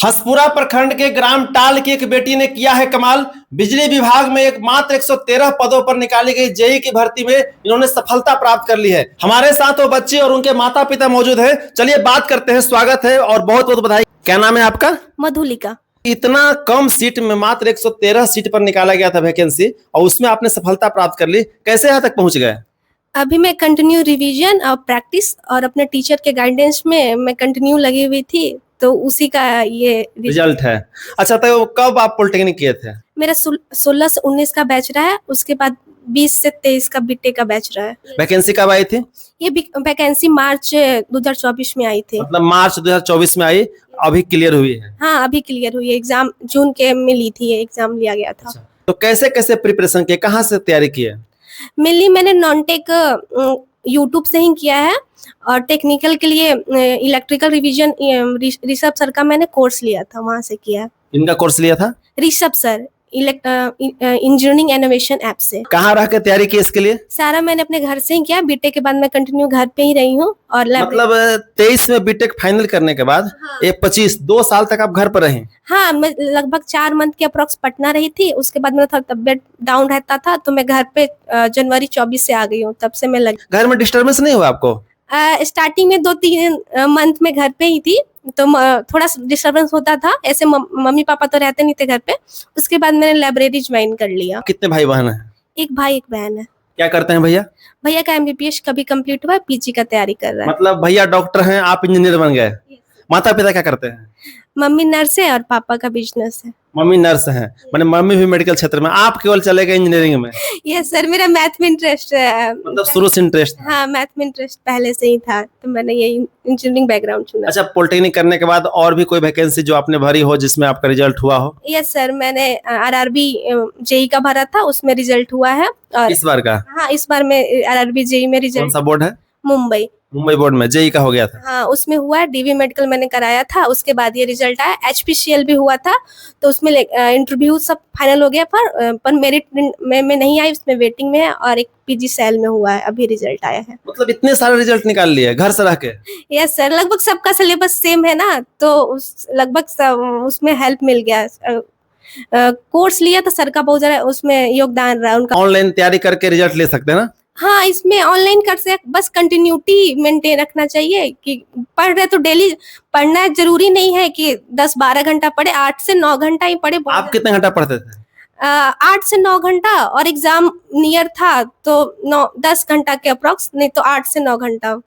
हसपुरा प्रखंड के ग्राम टाल की एक बेटी ने किया है कमाल। बिजली विभाग में एक मात्र 113 पदों पर निकाली गई जेई की भर्ती में इन्होंने सफलता प्राप्त कर ली है। हमारे साथ वो बच्चे और उनके माता पिता मौजूद हैं। चलिए बात करते हैं। स्वागत है और बहुत बहुत बधाई। क्या नाम है आपका? मधुलिका। इतना कम सीट में मात्र 113 सीट पर निकाला गया था वैकेंसी, और उसमें आपने सफलता प्राप्त कर ली। कैसे यहाँ तक पहुंच गए? अभी मैं कंटिन्यू रिवीजन और प्रैक्टिस और अपने टीचर के गाइडेंस में मैं कंटिन्यू लगी हुई थी, तो उसी का ये रिजल्ट है। अच्छा, तो कब आप पॉलिटेक्निक किए थे? मेरा 16 से 19 का बैच रहा है, उसके बाद 20 से 23 का बीटेक का बैच रहा है। वैकेंसी कब आई थी? ये वैकेंसी मार्च 2024 में आई थी। मतलब मार्च 2024 में आई, अभी क्लियर हुई है? हाँ, अभी क्लियर हुई है। एग्जाम जून के में ली थी, एग्जाम लिया गया था। अच्छा। तो कैसे कैसे प्रिपरेशन किए, कहाँ से तैयारी किए? मेनली मैंने नॉन टेक यूट्यूब से ही किया है, और टेक्निकल के लिए इलेक्ट्रिकल रिवीजन ऋषभ सर का मैंने कोर्स लिया था, वहां से किया। इनका कोर्स लिया था? Rishabh sir engineering innovation app से। कहाँ रह के तैयारी की इसके लिए? सारा मैंने अपने घर से ही किया। बीटेक के बाद मैं कंटिन्यू घर पे ही रही हूँ। और मतलब 23 में बीटेक फाइनल करने के बाद हाँ। 2 साल तक आप घर पर रहे? हाँ, मैं लगभग 4 मंथ के अप्रोक्स पटना रही थी। उसके बाद मेरा थोड़ा तबियत डाउन रहता था, तो मैं घर पे जनवरी 24 से आ गई हूँ। तब से मैं घर में डिस्टर्बेंस नहीं हुआ आपको? स्टार्टिंग में 2-3 मंथ में घर पे ही थी, तो थोड़ा डिस्टर्बेंस होता था। ऐसे मम्मी पापा तो रहते नहीं थे घर पे। उसके बाद मैंने लाइब्रेरी ज्वाइन कर लिया। कितने भाई बहन हैं? एक भाई एक बहन है। क्या करते हैं भैया? भैया का एमबीबीएस कभी कंप्लीट हुआ, पीजी का तैयारी कर रहा है। मतलब भैया डॉक्टर हैं, आप इंजीनियर बन गए। माता पिता क्या करते हैं? मम्मी नर्स है और पापा का बिजनेस है। मम्मी नर्स हैं, मैंने मम्मी भी मेडिकल क्षेत्र में, आप केवल चले गए इंजीनियरिंग में? यस सर, मेरा मैथ में इंटरेस्ट है। मतलब शुरू से इंटरेस्ट? हाँ, मैथ में इंटरेस्ट पहले से ही था, तो मैंने ये इंजीनियरिंग बैकग्राउंड चुना। अच्छा, पॉलिटेक्निक करने के बाद और भी कोई वैकेंसी जो आपने भरी हो जिसमें आपका रिजल्ट हुआ हो? यस सर, मैंने आरआरबी जेई का भरा था, उसमें रिजल्ट हुआ है। और इस बार का? हाँ, इस बार में आरआरबी जेई में कौन रिजल्ट। सा बोर्ड है? मुंबई बोर्ड में जेई का हो गया था? हाँ, उसमें हुआ है। डीवी मेडिकल मैंने कराया था, उसके बाद ये रिजल्ट आया। एचपीसीएल भी हुआ था, तो उसमें इंटरव्यू सब फाइनल हो गया, पर मेरिट में नहीं आई, उसमें वेटिंग में है। और एक पीजी सेल में हुआ है, अभी रिजल्ट आया है। मतलब इतने सारे रिजल्ट निकाल लिए घर से रह के? यस सर, लगभग सबका सिलेबस सेम है ना, तो लगभग उसमें हेल्प मिल गया। कोर्स लिया तो सर का बहुत ज्यादा उसमें योगदान रहा उनका। ऑनलाइन तैयारी करके रिजल्ट ले सकते हैं ना? हाँ, इसमें ऑनलाइन कर से बस कंटिन्यूटी मेंटेन रखना चाहिए कि पढ़ रहे तो डेली पढ़ना जरूरी नहीं है कि 10-12 घंटा पढ़े, 8 से 9 घंटा ही पढ़े। आप कितने घंटा पढ़ते थे? 8 से 9 घंटा, और एग्जाम नियर था तो 10 घंटा के अप्रोक्स, नहीं तो 8 से 9 घंटा।